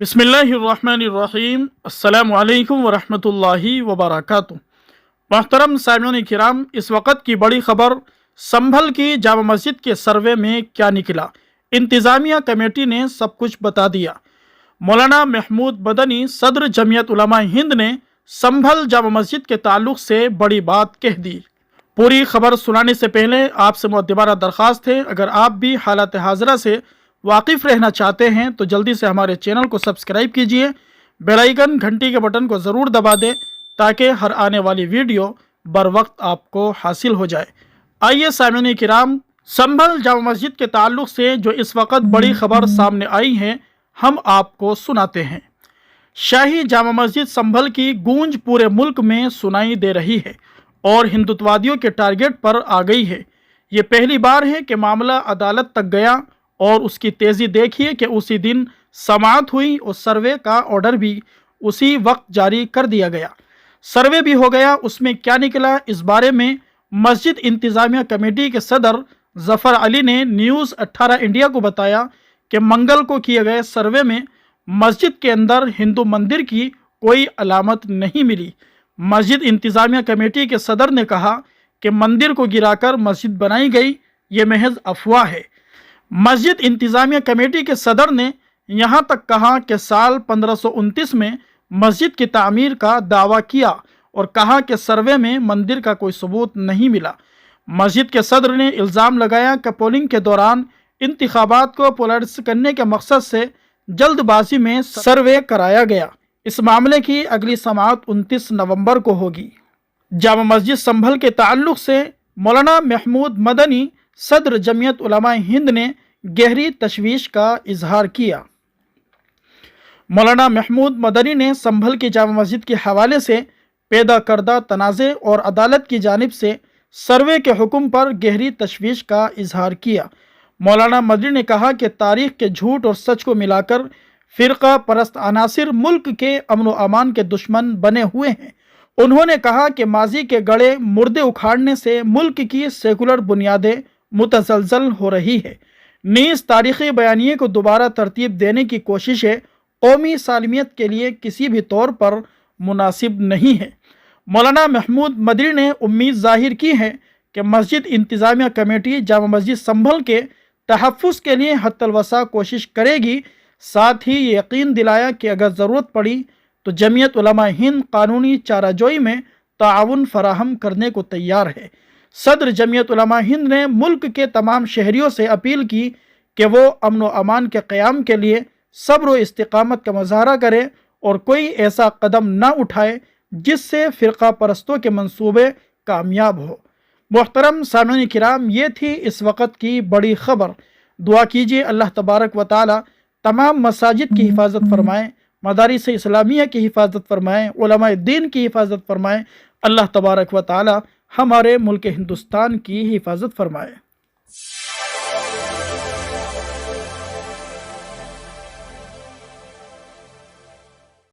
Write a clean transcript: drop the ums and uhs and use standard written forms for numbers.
बिस्मिल्लाहिर्रहमानिर्रहीम। अस्सलामु अलैकुम वरहमतुल्लाहि वबरकातुहू। मोहतरम सामिऊन किराम, इस वक्त की बड़ी खबर, संभल की जामा मस्जिद के सर्वे में क्या निकला। इंतज़ामिया कमेटी ने सब कुछ बता दिया। मौलाना महमूद मदनी सदर जमीयत उलमा हिंद ने संभल जामा मस्जिद के ताल्लुक से बड़ी बात कह दी। पूरी खबर सुनाने से पहले आपसे मुअद्दिबाना दरख्वास्त है, अगर आप भी हालात हाजरा से वाकिफ़ रहना चाहते हैं तो जल्दी से हमारे चैनल को सब्सक्राइब कीजिए, बेल आइकन घंटी के बटन को ज़रूर दबा दें ताकि हर आने वाली वीडियो बर वक्त आपको हासिल हो जाए। आइए सामिऊन किराम, संभल जामा मस्जिद के ताल्लुक से जो इस वक्त बड़ी खबर सामने आई है हम आपको सुनाते हैं। शाही जामा मस्जिद संभल की गूंज पूरे मुल्क में सुनाई दे रही है और हिंदुत्ववादियों के टारगेट पर आ गई है। ये पहली बार है कि मामला अदालत तक गया और उसकी तेज़ी देखिए कि उसी दिन समाअत हुई और सर्वे का ऑर्डर भी उसी वक्त जारी कर दिया गया। सर्वे भी हो गया। उसमें क्या निकला, इस बारे में मस्जिद इंतज़ामिया कमेटी के सदर ज़फ़र अली ने न्यूज़ 18 इंडिया को बताया कि मंगल को किए गए सर्वे में मस्जिद के अंदर हिंदू मंदिर की कोई अलामत नहीं मिली। मस्जिद इंतज़ामिया कमेटी के सदर ने कहा कि मंदिर को गिराकर मस्जिद बनाई गई, ये महज अफवाह है। मस्जिद इंतज़ामिया कमेटी के सदर ने यहाँ तक कहा कि साल 1529 में मस्जिद की तामीर का दावा किया और कहा कि सर्वे में मंदिर का कोई सबूत नहीं मिला। मस्जिद के सदर ने इल्ज़ाम लगाया कि पोलिंग के दौरान इंतखाबात को पोलराइज करने के मकसद से जल्दबाजी में सर्वे कराया गया। इस मामले की अगली समाअत 29 नवंबर को होगी। जामा मस्जिद संभल के ताल्लुक से मौलाना महमूद मदनी सदर जमीयत उलमा हिंद ने गहरी तशवीश का इजहार किया। मौलाना महमूद मदनी ने संभल की जामा मस्जिद के हवाले से पैदा करदा तनाज़े और अदालत की जानिब से सर्वे के हुक्म पर गहरी तशवीश का इजहार किया। मौलाना मदनी ने कहा कि तारीख़ के झूठ और सच को मिलाकर फ़िरका परस्त अनासिर मुल्क के अमन व अमान के दुश्मन बने हुए हैं। उन्होंने कहा कि माजी के गड़े मुर्दे उखाड़ने से मुल्क की सेकुलर बुनियादें मुतज़लज़ल हो रही है। नीज़ तारीख़ी बयानिए को दोबारा तरतीब देने की कोशिशें कौमी सालमियत के लिए किसी भी तौर पर मुनासिब नहीं है। मौलाना महमूद मदनी ने उम्मीद ज़ाहिर की है कि मस्जिद इंतज़ामिया कमेटी जामा मस्जिद संभल के तहफ़्फ़ुज़ के लिए हत्तल-वसा कोशिश करेगी। साथ ही ये यकीन दिलाया कि अगर ज़रूरत पड़ी तो जमीयत उलमा हिंद कानूनी चाराजोई में ताउन फराहम करने को तैयार है। सदर जमीयत उलमा हिंद ने मुल्क के तमाम शहरियों से अपील की कि वो अमन व अमान के क़याम के लिए सब्र व इस्तिक़ामत का मुज़ाहरा करें और कोई ऐसा कदम न उठाए जिससे फ़िरका परस्तों के मंसूबे कामयाब हो। मोहतरम सामिऊन किराम, ये थी इस वक्त की बड़ी ख़बर। दुआ कीजिए अल्लाह तबारक व तआला तमाम मसाजिद की हिफाजत फरमाएँ, मदारिस इस्लामिया की हिफाजत फरमाएँ, उलमाए दीन की हिफाजत फरमाएँ। अल्लाह तबारक व तआला हमारे मुल्क हिंदुस्तान की हिफाजत फरमाए।